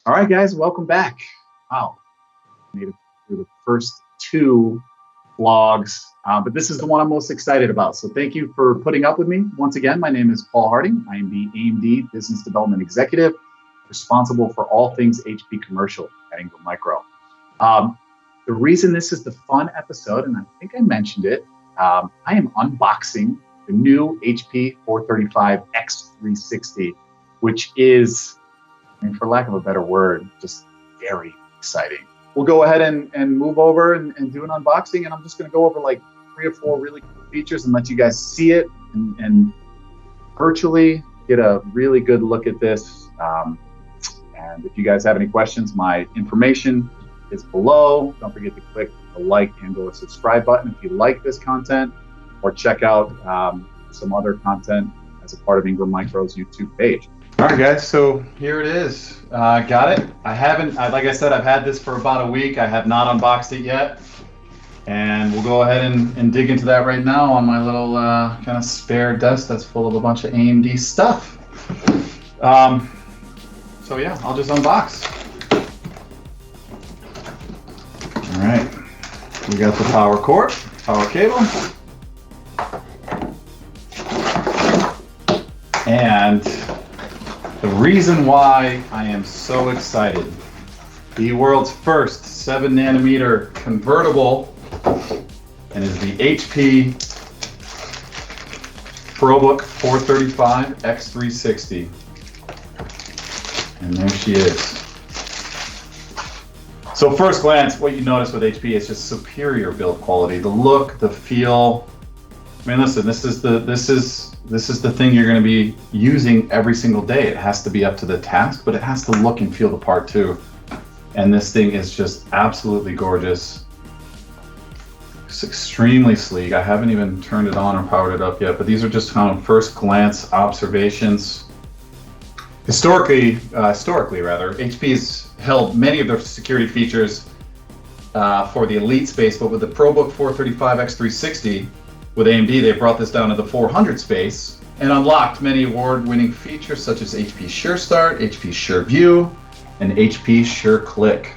All right, guys, welcome back. Wow, made it through the first two vlogs, but this is the one I'm most excited about. So thank you for putting up with me. Once again, my name is Paul Harding. I am the AMD Business Development Executive, responsible for all things HP Commercial at Ingram Micro. The reason this is the fun episode, and I think I mentioned it, I am unboxing the new HP 435 x360, which is, for lack of a better word, just very exciting. We'll go ahead and move over and do an unboxing, and I'm just going to go over like 3 or 4 really cool features and let you guys see it and virtually get a really good look at this. And if you guys have any questions, my information is below. Don't forget to click the like and or subscribe button if you like this content, or check out some other content as a part of Ingram Micro's YouTube page. All right, guys, so here it is. Got it. I haven't, like I said, I've had this for about a week. I have not unboxed it yet. And we'll go ahead and dig into that right now on my little kind of spare desk that's full of a bunch of AMD stuff. So yeah, I'll just unbox. All right, we got the power cord, power cable. And the reason why I am so excited, the world's first 7nm convertible, and is the HP ProBook 435 x360. And there she is. So first glance, what you notice with HP is just superior build quality. The look, the feel. I mean, listen, this is the thing you're going to be using every single day. It has to be up to the task, but it has to look and feel the part too. And this thing is just absolutely gorgeous. It's extremely sleek. I haven't even turned it on or powered it up yet, but these are just kind of first glance observations. Historically, HP's held many of their security features for the elite space, but with the ProBook 435 x360, with AMD, they brought this down to the 400 space and unlocked many award-winning features such as HP Sure Start, HP Sure View, and HP Sure Click.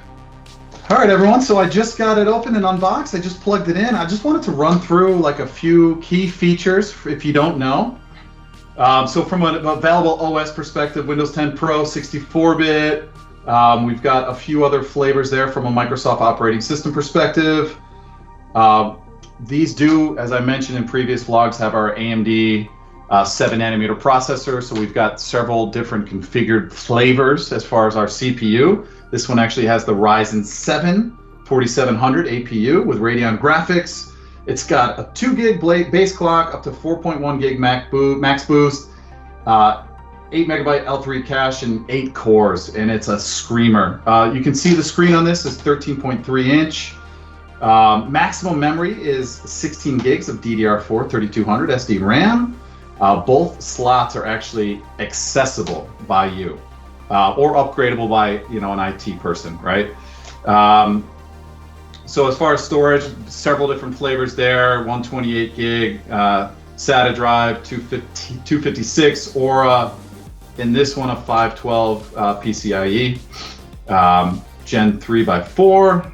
All right, everyone, so I just got it open and unboxed. I just plugged it in. I just wanted to run through like a few key features if you don't know. So from an available OS perspective, Windows 10 Pro, 64-bit. We've got a few other flavors there from a Microsoft operating system perspective. These do, as I mentioned in previous vlogs, have our AMD 7nm processor. So we've got several different configured flavors as far as our CPU. This one actually has the Ryzen 7 4700 APU with Radeon graphics. It's got a 2 gig base clock, up to 4.1 gig max boost, 8 megabyte L3 cache, and 8 cores, and it's a screamer. You can see the screen on this is 13.3 inch. Maximum memory is 16 gigs of DDR4 3200 SD RAM. Both slots are actually accessible by you, or upgradable by an IT person, right? So as far as storage, several different flavors there: 128 gig SATA drive, 256 Aura, in this one a 512 PCIe, Gen 3x4.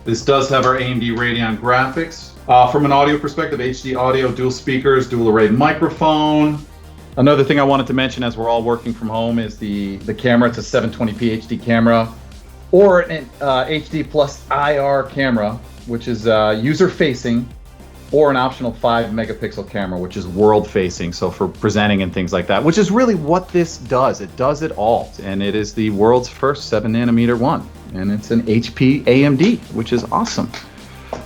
This does have our AMD Radeon graphics. From an audio perspective, HD audio, dual speakers, dual array microphone. Another thing I wanted to mention as we're all working from home is the camera. It's a 720p HD camera, or an HD plus IR camera, which is user-facing, or an optional 5 megapixel camera, which is world-facing, so for presenting and things like that, which is really what this does. It does it all, and it is the world's first 7nm one, and it's an HP AMD, which is awesome.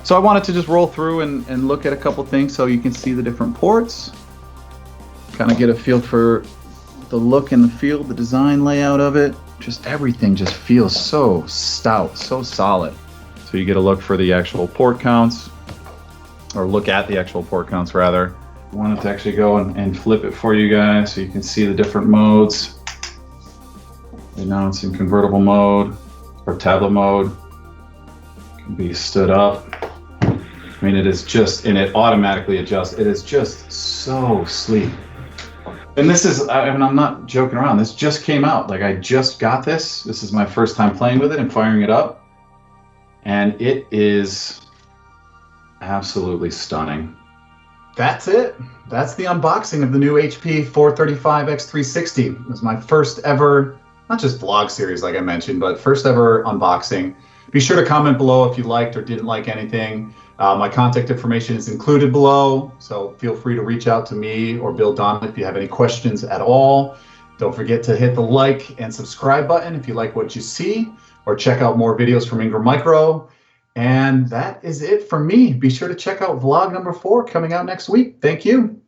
So I wanted to just roll through and look at a couple things so you can see the different ports, kind of get a feel for the look and the feel, the design layout of it. Just everything just feels so stout, so solid. So you get a look for the actual port counts, or look at the actual port counts rather. I wanted to actually go and flip it for you guys so you can see the different modes. And now it's in convertible mode, or tablet mode. It can be stood up. I mean, it is just, and it automatically adjusts. It is just so sleek. And this is, I mean, I'm not joking around. This just came out. Like, I just got this. This is my first time playing with it and firing it up. And it is absolutely stunning. That's it. That's the unboxing of the new HP 435 x360. It was my first ever, not just vlog series like I mentioned, but first ever unboxing. Be sure to comment below if you liked or didn't like anything. My contact information is included below, so feel free to reach out to me or bill.donnelly if you have any questions at all. Don't forget to hit the like and subscribe button if you like what you see, or check out more videos from Ingram Micro. And that is it for me. Be sure to check out vlog number 4 coming out next week. Thank you.